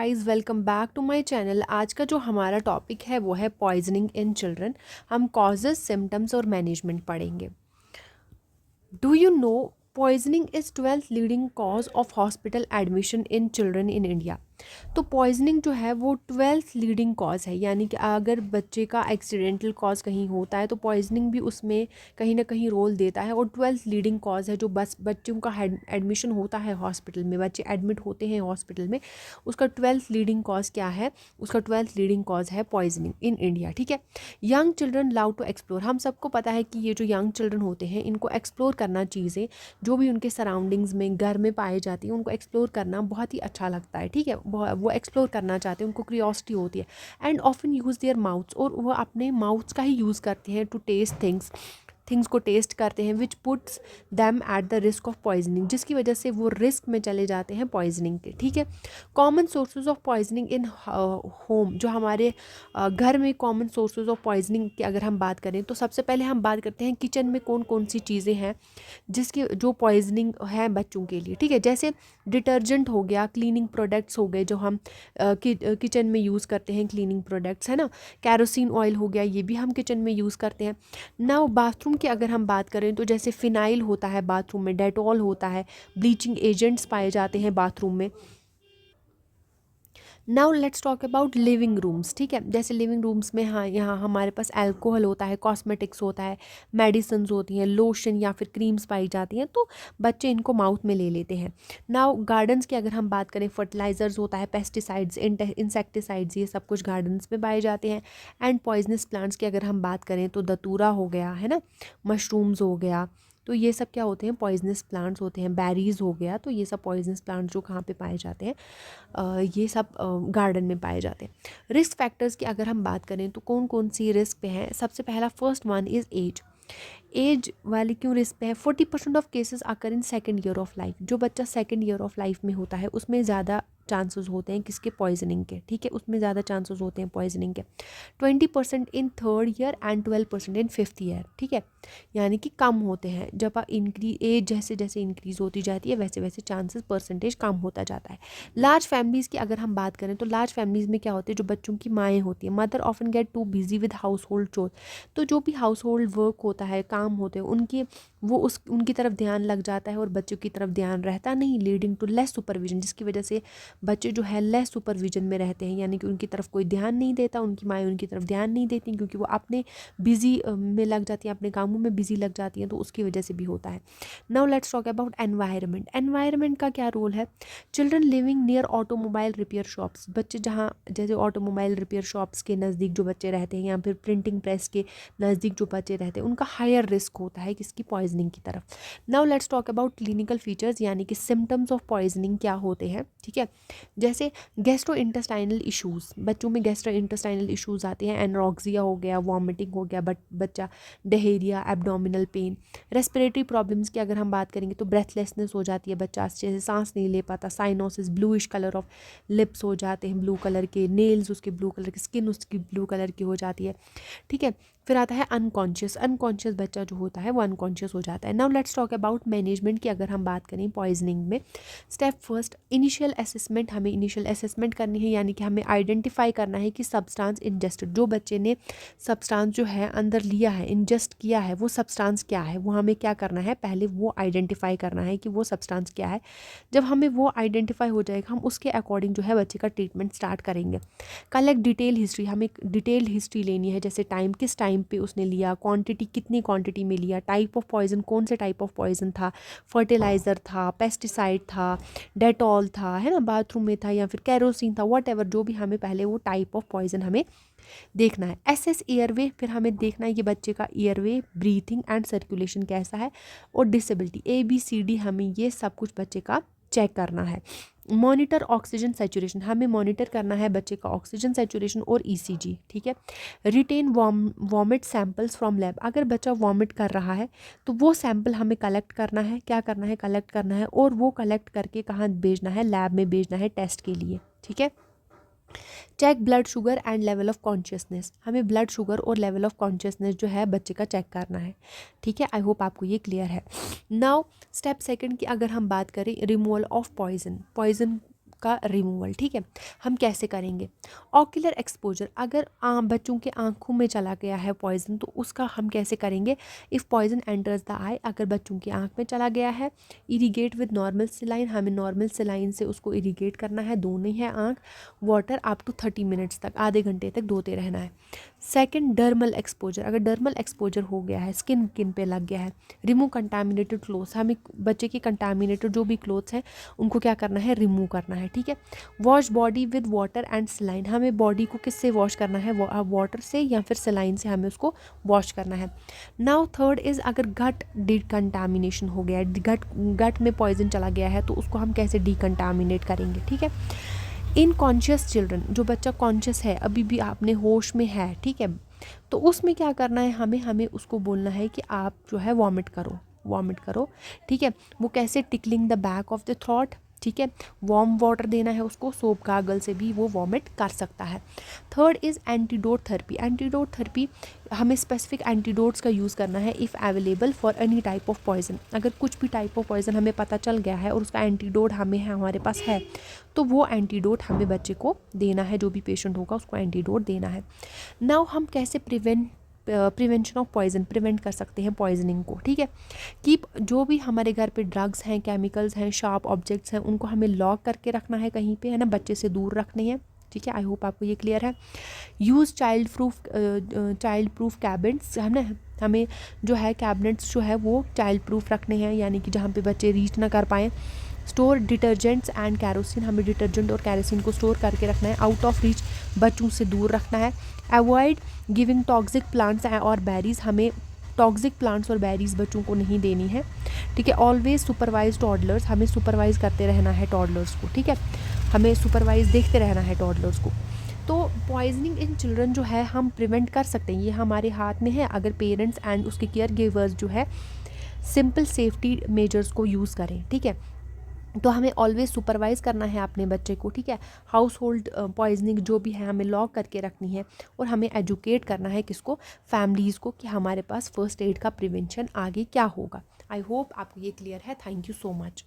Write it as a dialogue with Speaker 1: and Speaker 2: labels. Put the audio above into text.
Speaker 1: Guys, welcome back to my channel. आज का जो हमारा टॉपिक है वो है पॉइजनिंग इन चिल्ड्रन। हम कॉजेस, सिम्टम्स और मैनेजमेंट पढ़ेंगे। Do you know poisoning is 12th leading cause of hospital admission in children in India. तो पॉइजनिंग जो है वो 12th लीडिंग कॉज है, यानी कि अगर बच्चे का एक्सीडेंटल कॉज कहीं होता है तो पॉइजनिंग भी उसमें कहीं ना कहीं रोल देता है। और 12th लीडिंग कॉज है जो बस बच्चों का एडमिशन होता है हॉस्पिटल में, बच्चे एडमिट होते हैं हॉस्पिटल में, उसका 12th लीडिंग कॉज क्या है? उसका 12th लीडिंग कॉज है पॉइजनिंग इन इंडिया। ठीक है। Young children love to explore. हम सबको पता है कि ये जो यंग चिल्ड्रन होते हैं इनको एक्सप्लोर करना, चीज़ें जो भी उनके सराउंडिंग्स में घर में पाई जाती हैं उनको एक्सप्लोर करना बहुत ही अच्छा लगता है। ठीक है। वो एक्सप्लोर करना चाहते हैं, उनको क्यूरियोसिटी होती है। And often use their mouths, और वो अपने माउथ्स का ही यूज़ करते हैं टू टेस्ट थिंग्स को टेस्ट करते हैं, विच puts them at the risk of poisoning, जिसकी वजह से वो रिस्क में चले जाते हैं पॉइजनिंग के। ठीक है। Common sources of poisoning in home, जो हमारे घर में कॉमन सोर्सेज ऑफ पॉइजनिंग की अगर हम बात करें तो सबसे पहले हम बात करते हैं किचन में कौन कौन सी चीज़ें हैं जिसकी जो पॉइजनिंग है बच्चों के लिए। ठीक है। जैसे डिटर्जेंट हो गया, क्लीनिंग प्रोडक्ट्स हो गए जो हम किचन में यूज़ करते हैं, क्लीनिंग प्रोडक्ट्स है ना। कैरोसिन ऑयल हो गया, ये भी हम किचन में यूज़ करते हैं ना। बाथरूम की अगर हम बात करें तो जैसे फिनाइल होता है बाथरूम में, डेटॉल होता है, ब्लीचिंग एजेंट्स पाए जाते हैं बाथरूम में। Now let's talk about living rooms. ठीक है। जैसे लिविंग रूम्स में, हाँ, यहाँ हमारे पास अल्कोहल होता है, कॉस्मेटिक्स होता है, मेडिसिन होती हैं, लोशन या फिर क्रीम्स पाई जाती हैं, तो बच्चे इनको माउथ में ले लेते हैं। नाउ गार्डन्स की अगर हम बात करें, फर्टिलाइजर्स होता है, पेस्टिसाइड्स, इंसेक्टिसाइड्स, ये सब कुछ गार्डन्स में पाए जाते हैं। एंड पॉइजनस प्लांट्स की अगर हम बात करें तो दतूरा हो गया है ना, मशरूम्स हो गया, तो ये सब क्या होते हैं? पॉइजनस प्लांट्स होते हैं। बेरीज हो गया, तो ये सब पॉइजनस प्लांट्स जो कहाँ पे पाए जाते हैं, ये सब गार्डन में पाए जाते हैं। रिस्क फैक्टर्स की अगर हम बात करें तो कौन कौन सी रिस्क पे हैं? सबसे पहला first one is age. Age वाली क्यों रिस्क पे है? 40% of cases occur in second year of life. जो बच्चा सेकेंड ईयर ऑफ लाइफ में होता है उसमें ज़्यादा चांसेस होते हैं किसके? पॉइजनिंग के। ठीक है। उसमें ज़्यादा चांसेस होते हैं पॉइजनिंग के। 20% in third year and 12% in fifth year. ठीक है। यानी कि कम होते हैं जब एज जैसे जैसे इंक्रीज होती जाती है वैसे वैसे चांसेस, परसेंटेज कम होता जाता है। लार्ज फैमिलीज़ की अगर हम बात करें तो लार्ज फैमिलीज़ में क्या होते हैं? जो बच्चों की माएँ होती हैं, mother often get too busy with house hold चोर। तो जो भी हाउस होल्ड वर्क होता है, काम होते हैं उनकी, वो उनकी तरफ ध्यान लग जाता है और बच्चों की तरफ ध्यान रहता नहीं, लीडिंग टू लेस सुपरविजन, जिसकी वजह से बच्चे जो है लेस सुपरविजन में रहते हैं, यानी कि उनकी तरफ कोई ध्यान नहीं देता, उनकी माएँ उनकी तरफ ध्यान नहीं देती क्योंकि वो अपने बिजी में लग जाती हैं, अपने कामों में बिजी लग जाती हैं, तो उसकी वजह से भी होता है। Now let's talk about environment. Environment का क्या रोल है? Children living near automobile repair shops, बच्चे जहाँ जैसे ऑटोमोबाइल रिपेयर शॉप्स के नज़दीक जो बच्चे रहते हैं या फिर प्रिंटिंग प्रेस के नज़दीक जो बच्चे रहते हैं उनका हायर रिस्क होता है किसकी? पॉइजनिंग की तरफ। Now let's talk about clinical features, यानी कि सिम्टम्स ऑफ पॉइजनिंग क्या होते हैं। ठीक है। जैसे गैस्ट्रो इंटेस्टाइनल इशूज़, बच्चों में गैस्ट्रो इंटेस्टाइनल इशूज़ आते हैं। एनोरेक्सिया हो गया, वॉमिटिंग हो गया, बच्चा diarrhoea, abdominal pain. Respiratory problems की अगर हम बात करेंगे तो ब्रेथलेसनेस हो जाती है, बच्चा अच्छे से सांस नहीं ले पाता। Cyanosis, bluish colour of lips हो जाते हैं, ब्लू कलर के नेल्स उसके ब्लू कलर की, स्किन उसकी ब्लू कलर की हो जाती है। ठीक है। फिर आता है अनकॉन्शियस बच्चा जो होता है वो अनकॉन्शियस हो जाता है। Now let's talk about management की अगर हम बात करें पॉइजनिंग में। Step first, initial assessment. हमें इनिशियल असेसमेंट करनी है, यानी कि हमें आइडेंटिफाई करना है कि सब्सटेंस इंजेस्टेड, जो बच्चे ने सब्सटेंस जो है अंदर लिया है, इंजेस्ट किया है, वो सब्सटेंस क्या है, वो हमें क्या करना है? पहले वो आइडेंटिफाई करना है कि वो सब्सटेंस क्या है। जब हमें वो आइडेंटिफाई हो जाएगा हम उसके अकॉर्डिंग जो है बच्चे का ट्रीटमेंट स्टार्ट करेंगे। कलेक्ट डिटेल हिस्ट्री, हमें डिटेल्ड हिस्ट्री लेनी है, जैसे किस टाइम पे उसने लिया, क्वांटिटी कितनी क्वांटिटी में लिया, टाइप ऑफ पॉइजन कौन से टाइप ऑफ पॉइजन था, फर्टिलाइज़र था, पेस्टिसाइड था, डेटॉल था, है ना, बाथरूम में था या फिर कैरोसिन था, वट एवर, जो भी हमें पहले वो टाइप ऑफ पॉइजन हमें देखना है। एसएस एयरवे, फिर हमें देखना है कि बच्चे का एयरवे, ब्रीथिंग एंड सर्कुलेशन कैसा है। और डिसेबिलिटी, ABCD, हमें ये सब कुछ बच्चे का चेक करना है। मॉनिटर ऑक्सीजन सेचुरेशन, हमें मॉनिटर करना है बच्चे का ऑक्सीजन सेचुरेशन और ECG। ठीक है। Retain vomit samples from lab, अगर बच्चा वॉमिट कर रहा है तो वो सैंपल हमें कलेक्ट करना है। क्या करना है? कलेक्ट करना है, और वो कलेक्ट करके कहाँ भेजना है? लैब में भेजना है टेस्ट के लिए। ठीक है। Check blood sugar and level of consciousness, हमें ब्लड शुगर और लेवल ऑफ कॉन्शियसनेस जो है बच्चे का चेक करना है। ठीक है। आई होप आपको ये क्लियर है। नाउ स्टेप सेकंड की अगर हम बात करें, रिमूवल ऑफ पॉइजन का रिमूवल। ठीक है, हम कैसे करेंगे? ऑक्यूलर एक्सपोजर, अगर बच्चों के आंखों में चला गया है पॉइजन तो उसका हम कैसे करेंगे? इफ़ पॉइजन एंटर्स द आई, अगर बच्चों की आंख में चला गया है, इरीगेट विद नॉर्मल सेलाइन, हमें नॉर्मल सेलाइन से उसको इरीगेट करना है, धोनी है आंख, वाटर अप टू 30 मिनट्स तक, आधे घंटे तक धोते रहना है। सेकंड, डर्मल एक्सपोजर, अगर डर्मल एक्सपोजर हो गया है, स्किन पे लग गया है, रिमूव कंटामिनेटेड क्लोथ्स, हमें बच्चे के कंटामिनेटेड जो भी क्लोथ्स हैं उनको क्या करना है? रिमूव करना है। ठीक है, wash body with water and saline, हमें बॉडी को किससे वॉश करना है? वाटर से या फिर सलाइन से हमें उसको वॉश करना है। नाउ थर्ड इज़, अगर गट डिकंटामिनेशन हो गया है, गट में पॉइजन चला गया है तो उसको हम कैसे डिकंटामिनेट करेंगे? ठीक है, इनकॉन्शियस चिल्ड्रन, जो बच्चा कॉन्शियस है, अभी भी आपने होश में है, ठीक है, तो उसमें क्या करना है? हमें उसको बोलना है कि आप जो है वॉमिट करो। ठीक है, वो कैसे? Tickling the back of the throat, ठीक है, वार्म वाटर देना है उसको, सोप गागल से भी वो वॉमिट कर सकता है। Third is antidote therapy. Antidote therapy, हमें स्पेसिफिक एंटीडोट्स का यूज़ करना है if available for any type of poison. अगर कुछ भी टाइप ऑफ पॉइजन हमें पता चल गया है और उसका एंटीडोट हमारे पास है तो वो एंटीडोट हमें बच्चे को देना है, जो भी पेशेंट होगा उसको एंटीडोट देना है। नाउ हम कैसे प्रिवेंशन ऑफ पॉइजन, प्रिवेंट कर सकते हैं पॉइजनिंग को? ठीक है, कि जो भी हमारे घर पे ड्रग्स हैं, केमिकल्स हैं, शार्प ऑब्जेक्ट्स हैं, उनको हमें लॉक करके रखना है कहीं पे, है ना, बच्चे से दूर रखने हैं। ठीक है, आई होप आपको ये क्लियर है। यूज़ चाइल्ड प्रूफ कैबिनेट्स, है ना, हमें जो है कैबिनेट्स जो है वो चाइल्ड प्रूफ रखने हैं, यानी कि जहाँ पे बच्चे रीच ना कर पाएँ। स्टोर डिटर्जेंट्स एंड कैरोसिन, हमें डिटर्जेंट और कैरोसिन को स्टोर करके रखना है, आउट ऑफ रीच, बच्चों से दूर रखना है। अवॉइड गिविंग टॉक्सिक प्लांट्स और बेरीज, हमें टॉक्सिक प्लांट्स और बेरीज बच्चों को नहीं देनी है। ठीक है, ऑलवेज सुपरवाइज टॉडलर्स, हमें सुपरवाइज करते रहना है टॉडलर्स को। ठीक है, हमें सुपरवाइज देखते रहना है टॉडलर्स को। तो पॉइजनिंग इन चिल्ड्रन जो है हम प्रिवेंट कर सकते हैं, ये हमारे हाथ में है, अगर पेरेंट्स एंड उसके केयर गिवर्स जो है सिंपल सेफ्टी मेजर्स को यूज़ करें। ठीक है, तो हमें ऑलवेज सुपरवाइज़ करना है अपने बच्चे को। ठीक है, हाउस होल्ड पॉइजनिंग जो भी है हमें लॉक करके रखनी है, और हमें एजुकेट करना है किसको? फैमिलीज़ को, कि हमारे पास फर्स्ट एड का प्रिवेंशन आगे क्या होगा। आई होप आपको ये क्लियर है। Thank you so much.